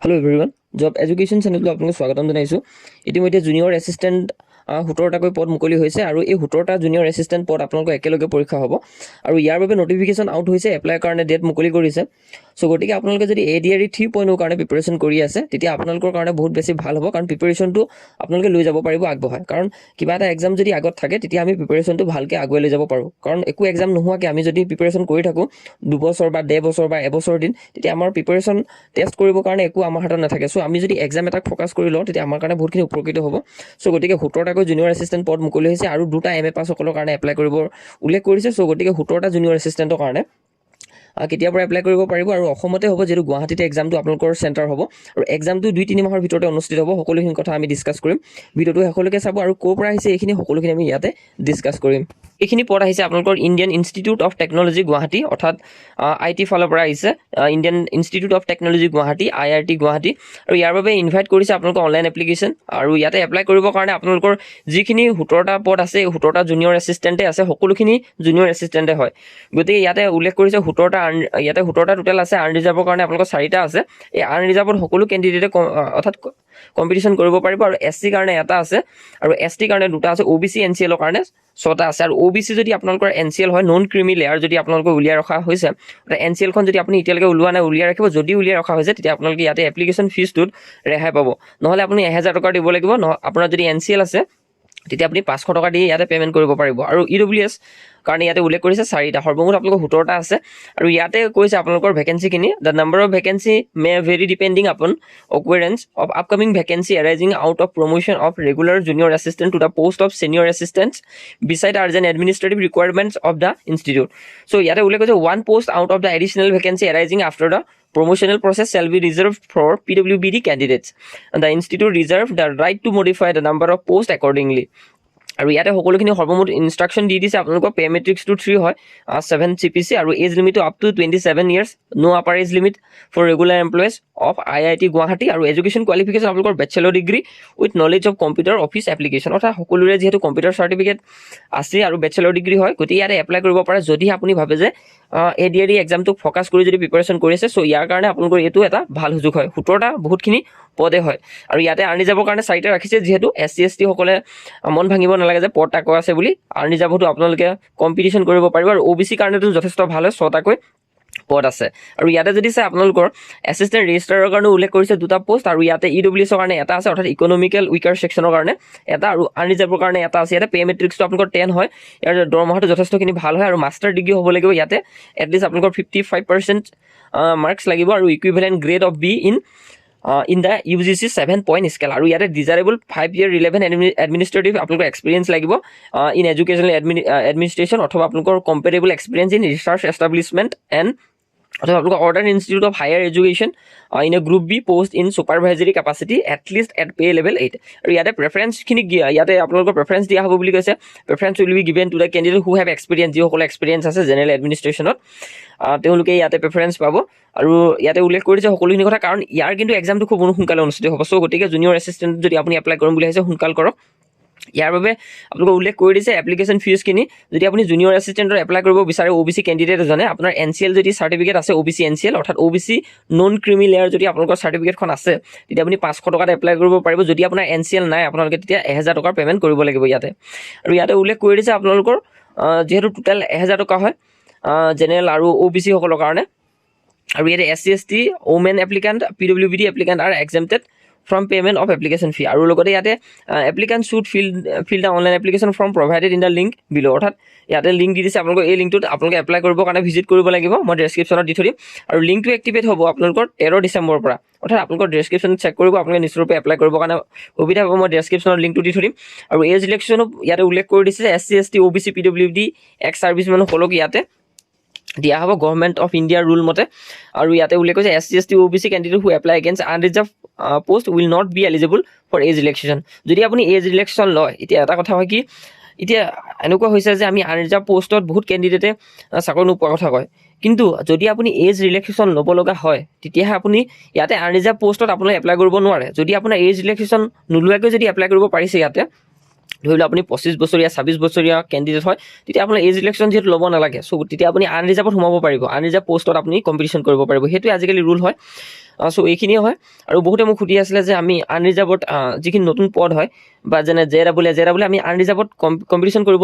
Hello everyone job education channel आपको स्वागतम जनाइছো इतिमध्ये junior assistant 17টাকৈ পদ মুকলি হৈছে আৰু এই 17টা জুনিয়ৰ এসিস্ট্যান্ট পদ আপোনালোকৰ একেলগে পৰীক্ষা হ'ব আৰু ইয়াৰ বাবে নটিফিকেশন আউট হৈছে এপ্লাই কাৰণে ডেট মুকলি কৰিছে সো গটিকে আপোনালোকে যদি এডিআৰই 3.0 কাৰণে প্ৰিপাৰেচন কৰি আছে তেতিয়া আপোনালোকৰ কাৰণে বহুত বেছি ভাল হ'ব কাৰণ প্ৰিপাৰেচনটো আপোনালোকে লৈ যাব পাৰিব আগবঢ়াই কাৰণ কিবা এটা এক্সাম যদি আগত থাকে তেতিয়া আমি প্ৰিপাৰেচনটো ভালকে আগুৱাই লৈ যাব পাৰো কাৰণ একো এক্সাম নোহোৱাকে আমি যদি প্ৰিপাৰেচন কৰি থাকো 2 বছৰ বা 1.5 বছৰ বা 1 বছৰ দিন তেতিয়া আমাৰ প্ৰিপাৰেচন টেষ্ট কৰিবৰ কাৰণে একো আমাৰ হাতত নাথাকে সো আমি যদি এক্সাম এটা ফোকাস কৰি লওঁ তেতিয়া আমাৰ কাৰণে বহুতখিনি উপকৃত হ'ব সো গটিকে 17টা জুনিয়ৰ এসিস্ট্যান্ট পদ মুকলি হৈছে আৰু দুটা এমএ পাস সকলৰ কাৰণে এপ্লাই কৰিব উল্লেখ কৰিছে সো গটিকে 17টা জুনিয়ৰ এসিস্ট্যান্টৰ কাৰণে কেতিয়াৰ পৰা এপ্লাই কৰিব পাৰিব আৰু অসমতে হ'ব যেটো গুৱাহাটীতে এক্সামটো আপোনালোকৰ চেণ্টাৰ হ'ব আৰু এক্সামটো 2-3 মাহৰ ভিতৰতে অনুষ্ঠিত হ'ব সকলোখিনি কথা আমি ডিসকাস কৰিম ভিডিওটো সকলোকে চাব আৰু কোৰ পৰা আহিছে এইখিনি সকলোখিনি আমি ইয়াতে ডিসকাস কৰিম এইখিনি পদ আহিছে আপোনালোকৰ Indian institute of technology Guwahati অৰ্থাৎ আইটি ফালৰ পৰা আহিছে Indian institute of technology Guwahati IIT Guwahati আৰু ইয়াৰ বাবে ইনভাইট কৰিছে আপোনালোকৰ অনলাইন এপ্লিকেশন আৰু ইয়াতে এপ্লাই কৰিবৰ কাৰণে আপোনালোকৰ যিখিনি 17টা পদ আছে 17টা জুনিয়ৰ এসিস্ট্যান্টে আছে সকলোখিনি জুনিয়ৰ এসিস্ট্যান্টে হয় গতিকে ইয়াতে উল্লেখ কৰিছে 17টা ইয়াতে 17টা টোটাল আছে আনৰিজাৰ্ভৰ কাৰণে আপোনালোকৰ 4টা আছে এই আনৰিজাৰ্ভৰ সকলো ক্যান্ডিডেটে অৰ্থাৎ কম্পিটিশন কৰিব পাৰিব আৰু এসসি কাৰণে এটা আছে আৰু এসটি কাৰণে দুটা আছে ওবিসি এনসিএল ৰ কাৰণে 6টা আছে আৰু ওবিসি যদি আপোনালোকৰ এনসিএল হয় নন ক্ৰিমি লেয়াৰ যদি আপোনালোকৰ উলিয়াই ৰখা হৈছে এনসিএল খন যদি আপুনি ইতিয়ালৈকে উলিওৱা নাই উলিয়াই ৰাখিব যদি উলিয়াই ৰখা হৈছে তেতিয়া আপোনালোকে ইয়াতে এপ্লিকেশন ফিজটোত ৰেহাই পাব নহলে আপুনি 1000 টকা দিব লাগিব আপোনাৰ যদি এনসিএল আছে তেতিয়া আপুনি 500 টকা দি ইয়াতে পেমেন্ট কৰিব পাৰিব আৰু ইডব্লিউএছ কাৰণ ইয়াতে উল্লেখ কৰিছে 4টা সৰ্বমুঠ আপোনালোকৰ 17টা আছে আৰু ইয়াতে কৈছে আপোনালোকৰ ভ্যাকেন্সি কিনি the number of vacancy may vary depending upon occurrence of upcoming vacancy arising out of promotion of regular junior assistant to the post of senior assistants beside urgent administrative requirements of the institute so ইয়াতে উল্লেখ কৰিছে one post out of the additional vacancy arising after the promotional process shall be reserved for PWBD candidates and the institute reserved the right to modify the number of posts accordingly আৰু ইয়াতে সকলোখিনি সৰ্বমুঠ instruction দি দিছে আপোনালোকৰ pay matrix two 3 হয় 7 CPC আৰু age limit up to 27 years no upper age limit for regular employees of IIT Guwahati আৰু education qualification আপোনালোকৰ bachelor degree with knowledge of computer office application অৰ্থাৎ সকলোৰে যেহেতু কম্পিউটাৰ সাৰ্টিফিকেট আছে আৰু বেচেলৰ ডিগ্ৰী হয় গতি ইয়াতে এপ্লাই কৰিব পাৰে যদি আপুনি ভাবে যে এডিআৰই এক্সামটো ফোকাস কৰি যদি প্ৰিপাৰেচন কৰিছে সো ইয়াৰ কাৰণে আপোনালোকৰ এটো এটা ভাল সুযোগ হয় 17টা বহুতখিনি পদে হয় আৰু ইয়াতে আৰ্নি যাবৰ কাৰণে 4টা ৰাখিছে যেহেতু এসসি এসটি সকলে মন ভাঙিব নালাগে যে পদ টাকৈ আছে বুলি আৰ্নি যাবটো আপোনালোকে কম্পিটিশন কৰিব পাৰিব আৰু ওবিসি কাৰণেটো যথেষ্ট ভাল হয় 6টাকৈ পদ আছে আৰু ইয়াতে যদি চাই আপোনালোকৰ এসিস্ট্যান্ট ৰেজিস্ট্ৰাৰৰ কাৰণে উল্লেখ কৰিছে দুটা পোষ্ট আৰু ইয়াতে ইডব্লিউএছ ৰ কাৰণে এটা আছে অৰ্থাৎ ইকোনমিক্যাল উইকাৰ সেকশনৰ কাৰণে এটা আৰু আনৰিজাৰ্ভৰ কাৰণে এটা আছে ইয়াতে পে মেট্ৰিক্সটো আপোনালোকৰ 10 হয় ইয়াৰ দৰমহাটো যথেষ্টখিনি ভাল হয় আৰু মাষ্টাৰ ডিগ্ৰী হ'ব লাগিব ইয়াতে এট লিষ্ট আপোনালোকৰ 55% মাৰ্কস লাগিব আৰু equivalent grade of B in the UGC 7 point scale আৰু ইয়াতে desirable 5-year relevant administrative আপোনালোকৰ এক্সপেৰিয়েন্স লাগিব in educational administration অথবা আপোনালোকৰ comparable experience in research establishment and অথবা আপোনালোকৰ order institute of higher education in a group B post in supervisory capacity at least at pay level 8 আৰু ইয়াতে প্ৰেফাৰেন্সখিনি ইয়াতে আপোনালোকৰ প্ৰেফাৰেন্স দিয়া হ'ব বুলি কৈছে preference will be given to the candidate who have experience যিসকলৰ এক্সপেৰিয়েন্স আছে জেনেৰেল এডমিনিষ্ট্ৰেশ্যনত তেওঁলোকে ইয়াতে প্ৰেফাৰেন্স পাব আৰু ইয়াতে উল্লেখ কৰিছে সকলোখিনি কথা কাৰণ ইয়াৰ কিন্তু এক্সামটো খুব সোনকালে অনুষ্ঠিত হ'ব সো গতিকে জুনিয়ৰ এছিষ্টেণ্ট যদি আপুনি এপ্লাই কৰিম বুলি ভাবিছে সোনকাল কৰক ইয়াৰ বাবে আপোনালোকে উল্লেখ কৰি দিছে এপ্লিকেশন ফিজ কিনি যদি আপুনি জুনিয়ৰ এসিস্ট্যান্টৰ এপ্লাই কৰিব বিচাৰে ওবিসি ক্যান্ডিডেট এজনে আপোনাৰ এনসিএল যদি সাৰ্টিফিকেট আছে ওবিসি এনসিএল অৰ্থাৎ ওবিসি নন ক্ৰিমি লেয়াৰ যদি আপোনালোকৰ সাৰ্টিফিকেটখন আছে তেতিয়া আপুনি 500 টকাত এপ্লাই কৰিব পাৰিব যদি আপোনাৰ এনসিএল নাই আপোনালোকে তেতিয়া 1000 টকাৰ পেমেন্ট কৰিব লাগিব ইয়াতে আৰু ইয়াতে উল্লেখ কৰি দিছে আপোনালোকৰ যেহেতু টোটাল 1000 টকা হয় জেনেৰেল আৰু ওবিসি সকলৰ কাৰণে আৰু ইয়াতে এসসি এসটি ওমেন এপ্লিকেন্ট পিডব্লিউবিডি applicant are exempted from payment of application fee আৰু লগতে ইয়াতে applicant should fill the online application form provided in the link below অৰ্থাৎ ইয়াতে লিংক দি দিছে আপোনালোকৰ এই লিংকটোত আপোনালোকে এপ্লাই কৰিবৰ কাৰণে ভিজিট কৰিব লাগিব মই ডেসক্ৰিপচনত দি থৰিম আৰু লিংকটো এক্টিভেট হ'ব আপোনালোকৰ 13 ডিসেম্বৰৰ পৰা অৰ্থাৎ আপোনালোকৰ ডেসক্ৰিপচন চেক কৰিব আপোনালোকে নিশ্চয়ৰূপে এপ্লাই কৰিবৰ কাৰণে সুবিধা হ'ব মই ডেসক্ৰিপচনৰ লিংকটো দি থৰিম আৰু এজ ইলেকশ্যন ইয়াতে উল্লেখ কৰি দিছে এসসি এসটি ওবিসি পিডব্লিউডি এক্স সাৰ্ভিসমেন সকলক ইয়াতে দিয়া হ'ব গভৰ্ণমেণ্ট অফ ইণ্ডিয়াৰ ৰুল মতে আৰু ইয়াতে উল্লেখ কৰিছে SC ST OBC candidate who apply against unreserved post will not be eligible for age relaxation যদি আপুনি এজ ৰিলেক্সেশ্যন লয় এতিয়া এটা কথা হয় কি এতিয়া এনেকুৱা হৈছে যে আমি আনৰিজাৰ্ভ পোষ্টত বহুত ক্যান্ডিডেটে চাকৰি নোপোৱা কথা কয় কিন্তু যদি আপুনি এজ ৰিলেক্সেশ্যন ল'ব লগা হয় তেতিয়াহে আপুনি ইয়াতে আনৰিজাৰ্ভ পোষ্টত আপুনি এপ্লাই কৰিব নোৱাৰে যদি আপোনাৰ এজ ৰিলেক্সেশ্যন নোলোৱাকৈ যদি এপ্লাই কৰিব পাৰিছে ইয়াতে ধৰি লওক আপুনি 25 বছৰীয়া 26 বছৰীয়া কেণ্ডিডেট হয়, তেতিয়া আপোনাৰ এজ ৰিলেকশ্যন যিহেতু ল'ব নালাগে, চ' তেতিয়া আপুনি আনৰিজাৰ্ভত সোমাব পাৰিব, আনৰিজাৰ্ভ পষ্টত আপুনি কম্পিটিশ্যন কৰিব পাৰিব, সেইটোৱে আজিকালি ৰুল হয়। চ' এইখিনিয়ে হয়। আৰু বহুতে মোক সুধি আছিলে যে আমি আনৰিজাৰ্ভত যিখিনি নতুন পদ হয় বা যেনে JEE আমি আনৰিজাৰ্ভত কম্পিটিশ্যন কৰিব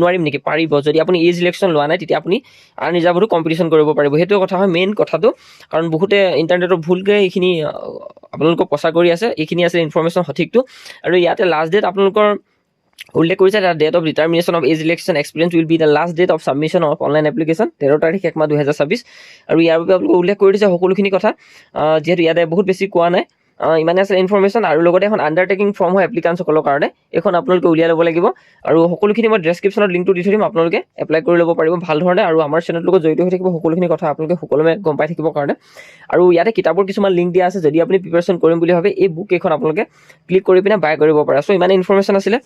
নোৱাৰিম নেকি? পাৰিব। যদি আপুনি এজ ৰিলেকশ্যন লোৱা নাই তেতিয়া আপুনি আনৰিজাৰ্ভতো কম্পিটিশ্যন কৰিব পাৰিব, সেইটোৱে কথা হয় মেইন কথাটো। কাৰণ বহুতে ইণ্টাৰনেটত ভুলকৈ এইখিনি আপোনালোকক প্ৰচাৰ কৰি আছে, এইখিনি আছে ইনফৰ্মেশ্যন সঠিকটো। আৰু ইয়াতে লাষ্ট ডেট আপোনালোকৰ উল্লেখ কৰিছে, the date of determination of age relaxation experience will be the last date of submission of online application 13 তাৰিখ 1 মাহ 2026। আৰু ইয়াৰ বাবে আপোনালোকে উল্লেখ কৰি দিছে সকলোখিনি কথা, যিহেতু ইয়াতে বহুত বেছি কোৱা নাই, ইমানে আছে ইনফৰ্মেশ্যন। আৰু লগতে এখন আণ্ডাৰটেকিং ফৰ্ম হয় এপ্লিকাণ্টসকলৰ কাৰণে, এইখন আপোনালোকে উলিয়াই ল'ব লাগিব। আৰু সকলোখিনি মই ডেছক্ৰিপশ্যনত লিংকটো দি থৈ দিম, আপোনালোকে এপ্লাই কৰি ল'ব পাৰিব ভাল ধৰণে। আৰু আমাৰ চেনেলৰ লগত জড়িত হৈ থাকিব, সকলোখিনি কথা আপোনালোকে সকলোৱে গম পাই থাকিবৰ কাৰণে। আৰু ইয়াতে কিতাপৰ কিছুমান লিংক দিয়া আছে, যদি আপুনি প্ৰিপাৰেশ্যন কৰিম বুলি ভাবে এই বুক কেইখন আপোনালোকে ক্লিক কৰি পিনে বাই কৰিব পাৰে। চ' ইমানে ইনফৰ্মেশ্যন আছিলে।